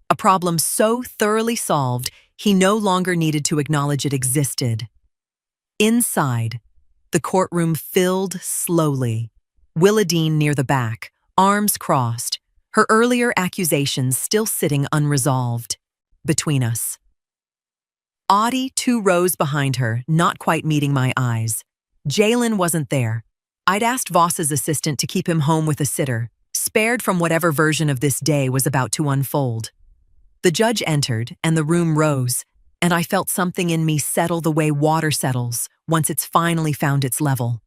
A problem so thoroughly solved, he no longer needed to acknowledge it existed. Inside, the courtroom filled slowly. Willadine near the back, arms crossed, her earlier accusations still sitting unresolved. Between us. Audie 2 rows behind her, not quite meeting my eyes. Jalen wasn't there. I'd asked Voss's assistant to keep him home with a sitter, spared from whatever version of this day was about to unfold. The judge entered, and the room rose, and I felt something in me settle the way water settles once it's finally found its level.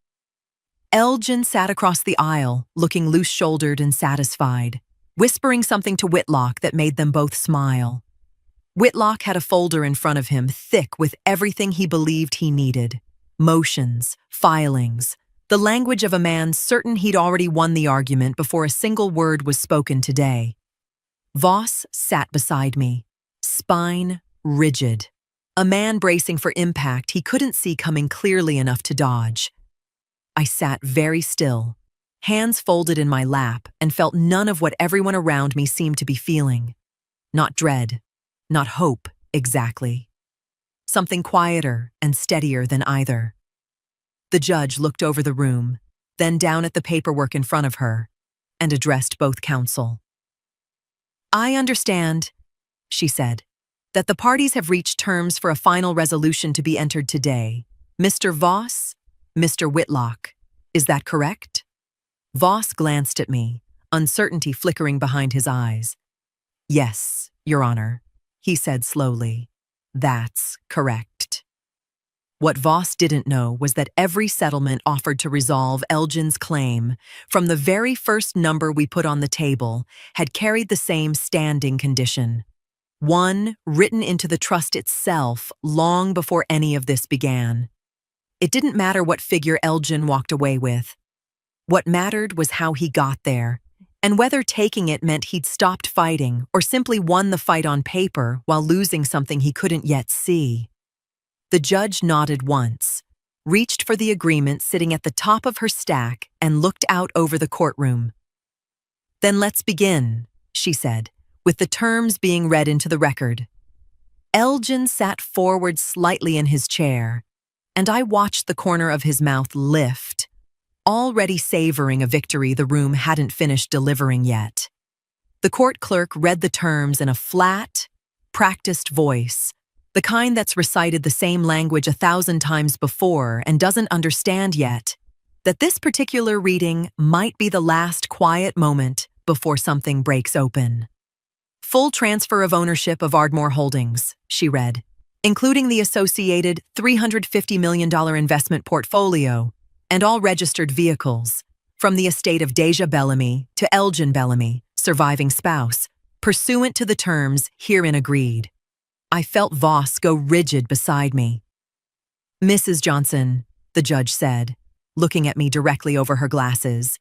Elgin sat across the aisle, looking loose-shouldered and satisfied, whispering something to Whitlock that made them both smile. Whitlock had a folder in front of him, thick with everything he believed he needed. Motions, filings, the language of a man certain he'd already won the argument before a single word was spoken today. Voss sat beside me, spine rigid, a man bracing for impact he couldn't see coming clearly enough to dodge. I sat very still, hands folded in my lap, and felt none of what everyone around me seemed to be feeling. Not dread, not hope, exactly. Something quieter and steadier than either. The judge looked over the room, then down at the paperwork in front of her, and addressed both counsel. "I understand," she said, "that the parties have reached terms for a final resolution to be entered today. Mr. Voss, Mr. Whitlock, is that correct?" Voss glanced at me, uncertainty flickering behind his eyes. "Yes, Your Honor," he said slowly. "That's correct." What Voss didn't know was that every settlement offered to resolve Elgin's claim, from the very first number we put on the table, had carried the same standing condition. One written into the trust itself long before any of this began. It didn't matter what figure Elgin walked away with. What mattered was how he got there, and whether taking it meant he'd stopped fighting or simply won the fight on paper while losing something he couldn't yet see. The judge nodded once, reached for the agreement sitting at the top of her stack, and looked out over the courtroom. "Then let's begin," she said, with the terms being read into the record. Elgin sat forward slightly in his chair, and I watched the corner of his mouth lift, already savoring a victory the room hadn't finished delivering yet. The court clerk read the terms in a flat, practiced voice, The kind that's recited the same language 1,000 times before and doesn't understand yet that this particular reading might be the last quiet moment before something breaks open. Full transfer of ownership of Ardmore Holdings, she read, including the associated $350 million investment portfolio and all registered vehicles, from the estate of Deja Bellamy to Elgin Bellamy, surviving spouse, pursuant to the terms herein agreed. I felt Voss go rigid beside me. "Mrs. Johnson," the judge said, looking at me directly over her glasses,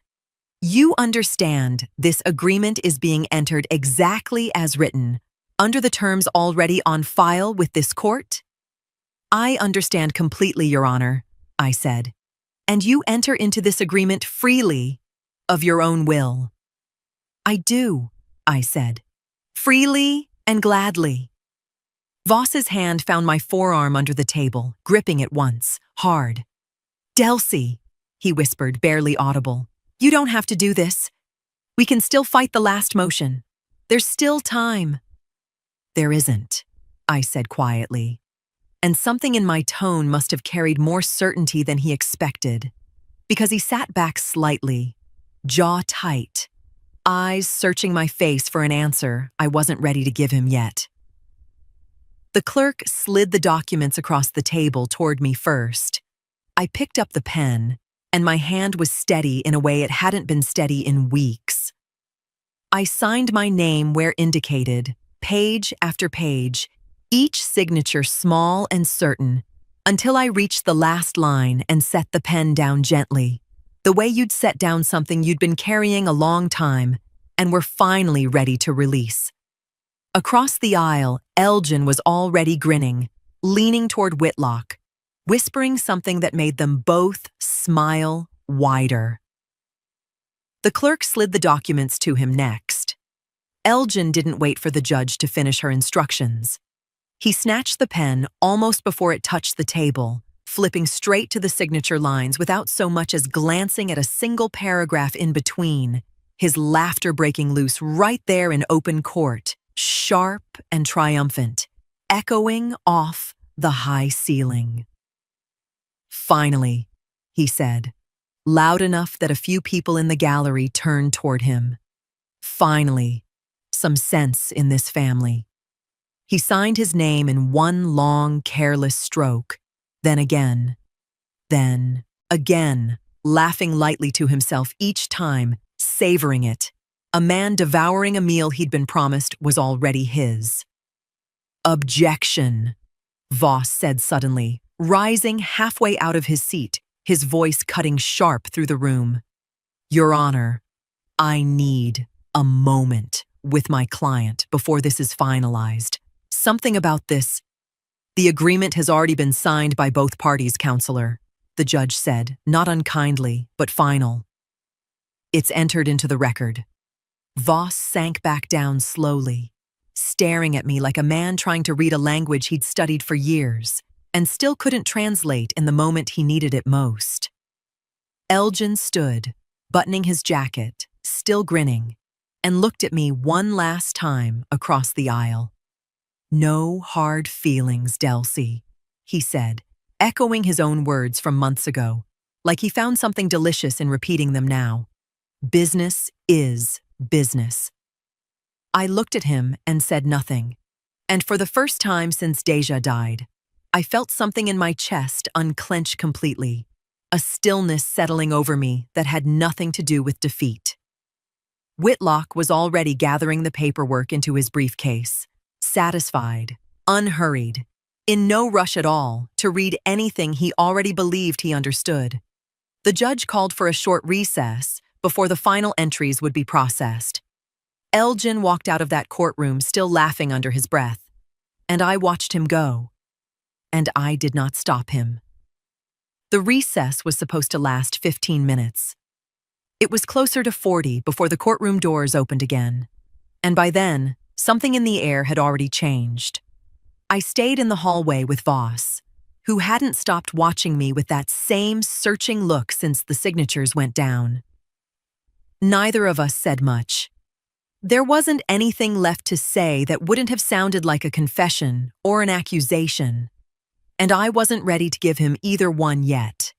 "you understand this agreement is being entered exactly as written, under the terms already on file with this court?" "I understand completely, Your Honor," I said. "And you enter into this agreement freely, of your own will?" "I do," I said. "Freely and gladly." Voss's hand found my forearm under the table, gripping it once, hard. "Delcy," he whispered, barely audible, "you don't have to do this. We can still fight the last motion. There's still time." "There isn't," I said quietly, and something in my tone must have carried more certainty than he expected, because he sat back slightly, jaw tight, eyes searching my face for an answer I wasn't ready to give him yet. The clerk slid the documents across the table toward me first. I picked up the pen, and my hand was steady in a way it hadn't been steady in weeks. I signed my name where indicated, page after page, each signature small and certain, until I reached the last line and set the pen down gently, the way you'd set down something you'd been carrying a long time and were finally ready to release. Across the aisle, Elgin was already grinning, leaning toward Whitlock, whispering something that made them both smile wider. The clerk slid the documents to him next. Elgin didn't wait for the judge to finish her instructions. He snatched the pen almost before it touched the table, flipping straight to the signature lines without so much as glancing at a single paragraph in between, his laughter breaking loose right there in open court, sharp and triumphant, echoing off the high ceiling. "Finally," he said, loud enough that a few people in the gallery turned toward him. "Finally, some sense in this family." He signed his name in one long, careless stroke, then again, laughing lightly to himself each time, savoring it. A man devouring a meal he'd been promised was already his. "Objection," Voss said suddenly, rising halfway out of his seat, his voice cutting sharp through the room. "Your Honor, I need a moment with my client before this is finalized. Something about this—" "The agreement has already been signed by both parties, Counselor," the judge said, not unkindly, but final. "It's entered into the record." Voss sank back down slowly, staring at me like a man trying to read a language he'd studied for years and still couldn't translate in the moment he needed it most. Elgin stood, buttoning his jacket, still grinning, and looked at me one last time across the aisle. "No hard feelings, Delcy," he said, echoing his own words from months ago, like he found something delicious in repeating them now. "Business is business." I looked at him and said nothing, and for the first time since Deja died, I felt something in my chest unclench completely, a stillness settling over me that had nothing to do with defeat. Whitlock was already gathering the paperwork into his briefcase, satisfied, unhurried, in no rush at all to read anything he already believed he understood. The judge called for a short recess before the final entries would be processed. Elgin walked out of that courtroom still laughing under his breath, and I watched him go. And I did not stop him. The recess was supposed to last 15 minutes. It was closer to 40 before the courtroom doors opened again, and by then, something in the air had already changed. I stayed in the hallway with Voss, who hadn't stopped watching me with that same searching look since the signatures went down. Neither of us said much. There wasn't anything left to say that wouldn't have sounded like a confession or an accusation, and I wasn't ready to give him either one yet.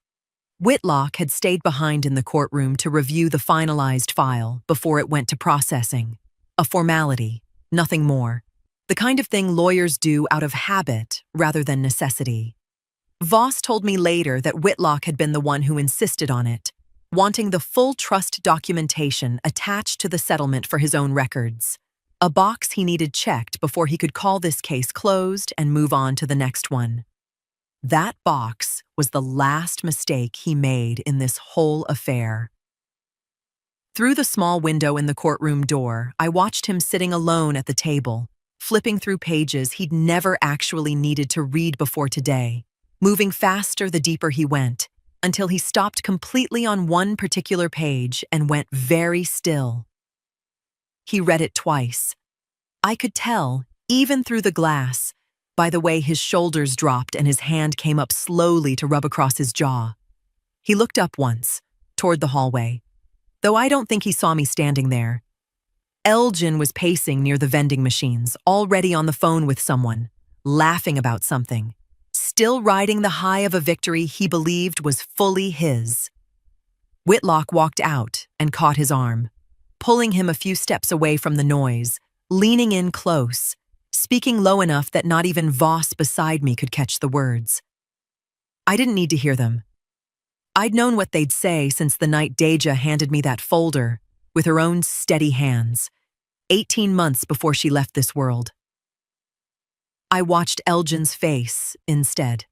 Whitlock had stayed behind in the courtroom to review the finalized file before it went to processing. A formality, nothing more. The kind of thing lawyers do out of habit rather than necessity. Voss told me later that Whitlock had been the one who insisted on it, wanting the full trust documentation attached to the settlement for his own records, a box he needed checked before he could call this case closed and move on to the next one. That box was the last mistake he made in this whole affair. Through the small window in the courtroom door, I watched him sitting alone at the table, flipping through pages he'd never actually needed to read before today, moving faster the deeper he went, until he stopped completely on one particular page and went very still. He read it twice. I could tell, even through the glass, by the way his shoulders dropped and his hand came up slowly to rub across his jaw. He looked up once, toward the hallway, though I don't think he saw me standing there. Elgin was pacing near the vending machines, already on the phone with someone, laughing about something, still riding the high of a victory he believed was fully his. Whitlock walked out and caught his arm, pulling him a few steps away from the noise, leaning in close, speaking low enough that not even Voss beside me could catch the words. I didn't need to hear them. I'd known what they'd say since the night Deja handed me that folder, with her own steady hands, 18 months before she left this world. I watched Elgin's face instead.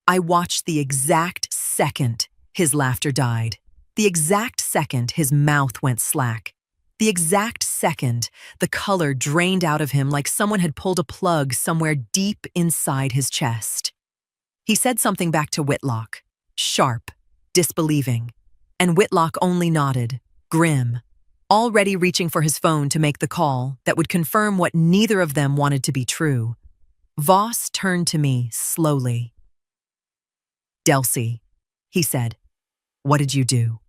I watched the exact second his laughter died, the exact second his mouth went slack, the exact second the color drained out of him like someone had pulled a plug somewhere deep inside his chest. He said something back to Whitlock, sharp, disbelieving, and Whitlock only nodded, grim, already reaching for his phone to make the call that would confirm what neither of them wanted to be true. Voss turned to me slowly. "Delcy," he said, "what did you do?"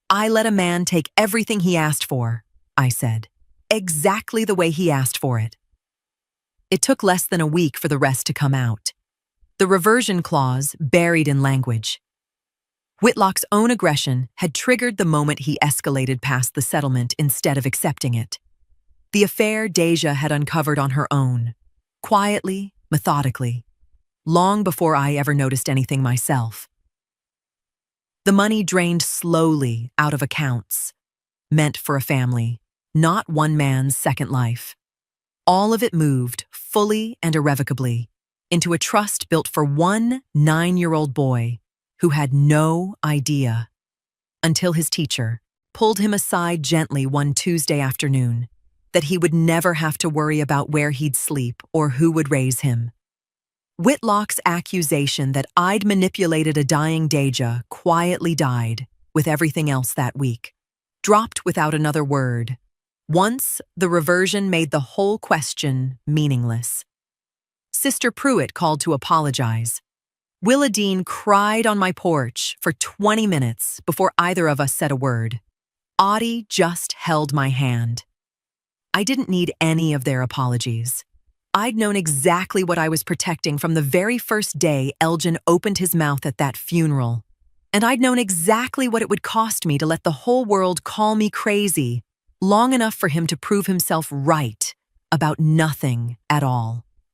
"I let a man take everything he asked for," I said, "exactly the way he asked for it." It took less than a week for the rest to come out. The reversion clause buried in language. Whitlock's own aggression had triggered the moment he escalated past the settlement instead of accepting it. The affair Deja had uncovered on her own, quietly, methodically, long before I ever noticed anything myself. The money drained slowly out of accounts, meant for a family, not one man's second life. All of it moved, fully and irrevocably, into a trust built for one 9-year-old boy who had no idea, until his teacher pulled him aside gently one Tuesday afternoon, that he would never have to worry about where he'd sleep or who would raise him. Whitlock's accusation that I'd manipulated a dying Deja quietly died with everything else that week, dropped without another word. Once, the reversion made the whole question meaningless. Sister Pruitt called to apologize. Willa Dean cried on my porch for 20 minutes before either of us said a word. Audie just held my hand. I didn't need any of their apologies. I'd known exactly what I was protecting from the very first day Elgin opened his mouth at that funeral. And I'd known exactly what it would cost me to let the whole world call me crazy, long enough for him to prove himself right about nothing at all.